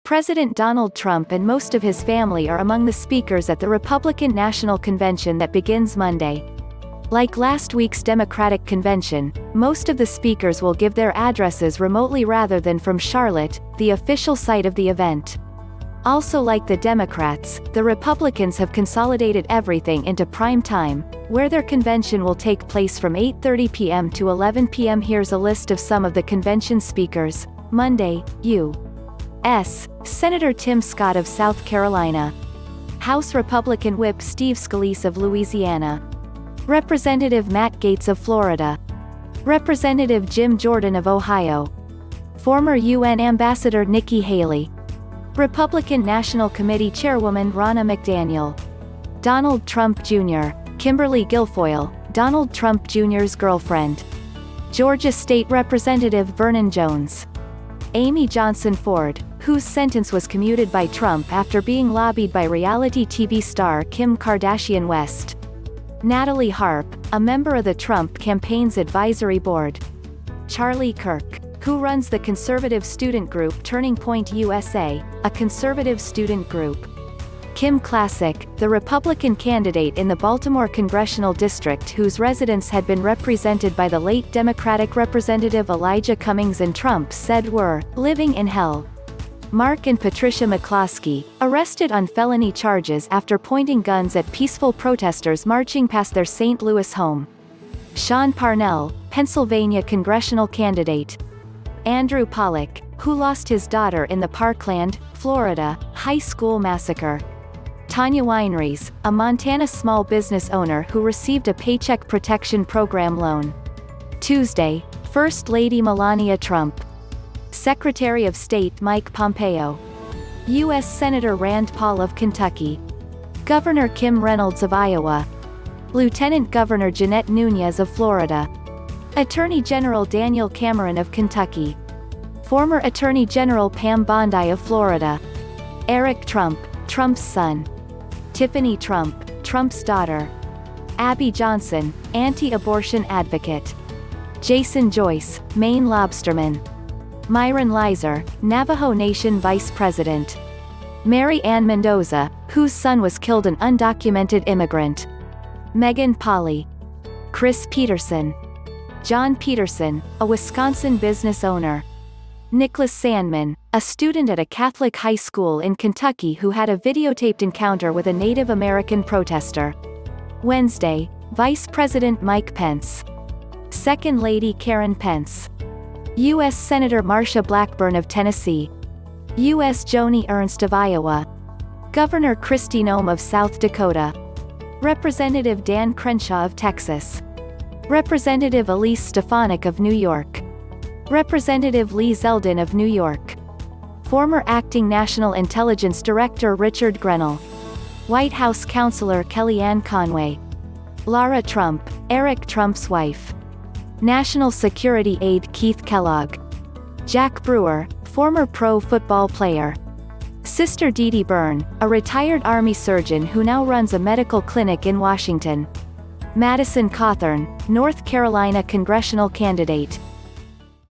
President Donald Trump and most of his family are among the speakers at the Republican National Convention that begins Monday. Like last week's Democratic convention, most of the speakers will give their addresses remotely rather than from Charlotte, the official site of the event. Also, like the Democrats, the Republicans have consolidated everything into prime time, where their convention will take place from 8:30 p.m. to 11 p.m. Here's a list of some of the convention speakers. Monday, U.S. Senator Tim Scott of South Carolina. House Republican Whip Steve Scalise of Louisiana. Representative Matt Gaetz of Florida. Representative Jim Jordan of Ohio. Former UN Ambassador Nikki Haley. Republican National Committee Chairwoman Ronna McDaniel. Donald Trump Jr., Kimberly Guilfoyle, Donald Trump Jr.'s girlfriend. Georgia State Representative Vernon Jones. Amy Johnson Ford, whose sentence was commuted by Trump after being lobbied by reality TV star Kim Kardashian West. Natalie Harp, a member of the Trump campaign's advisory board. Charlie Kirk, who runs the conservative student group Turning Point USA, a conservative student group. Kim Klacik, the Republican candidate in the Baltimore congressional district whose residents had been represented by the late Democratic Representative Elijah Cummings and Trump, said were living in hell. Mark and Patricia McCloskey, arrested on felony charges after pointing guns at peaceful protesters marching past their St. Louis home. Sean Parnell, Pennsylvania congressional candidate. Andrew Pollock, who lost his daughter in the Parkland, Florida, high school massacre. Tanya Weinreis, a Montana small business owner who received a Paycheck Protection Program loan. Tuesday, First Lady Melania Trump. Secretary of State Mike Pompeo. U.S. Senator Rand Paul of Kentucky. Governor Kim Reynolds of Iowa. Lieutenant Governor Jeanette Nuñez of Florida. Attorney General Daniel Cameron of Kentucky. Former Attorney General Pam Bondi of Florida. Eric Trump, Trump's son. Tiffany Trump, Trump's daughter. Abby Johnson, anti-abortion advocate. Jason Joyce, Maine lobsterman. Myron Lizer, Navajo Nation vice president. Mary Ann Mendoza, whose son was killed an undocumented immigrant. Megan Polly. Cris Peterson. John Peterson, a Wisconsin business owner. Nicholas Sandman, a student at a Catholic high school in Kentucky who had a videotaped encounter with a Native American protester. Wednesday, Vice President Mike Pence. Second Lady Karen Pence. U.S. Senator Marsha Blackburn of Tennessee. U.S. Joni Ernst of Iowa. Governor Kristi Noem of South Dakota. Representative Dan Crenshaw of Texas. Representative Elise Stefanik of New York. Representative Lee Zeldin of New York. Former Acting National Intelligence Director Richard Grenell. White House Counselor Kellyanne Conway. Lara Trump, Eric Trump's wife. National Security Aide Keith Kellogg. Jack Brewer, former pro football player. Sister Dede Byrne, a retired Army surgeon who now runs a medical clinic in Washington. Madison Cawthorn, North Carolina congressional candidate.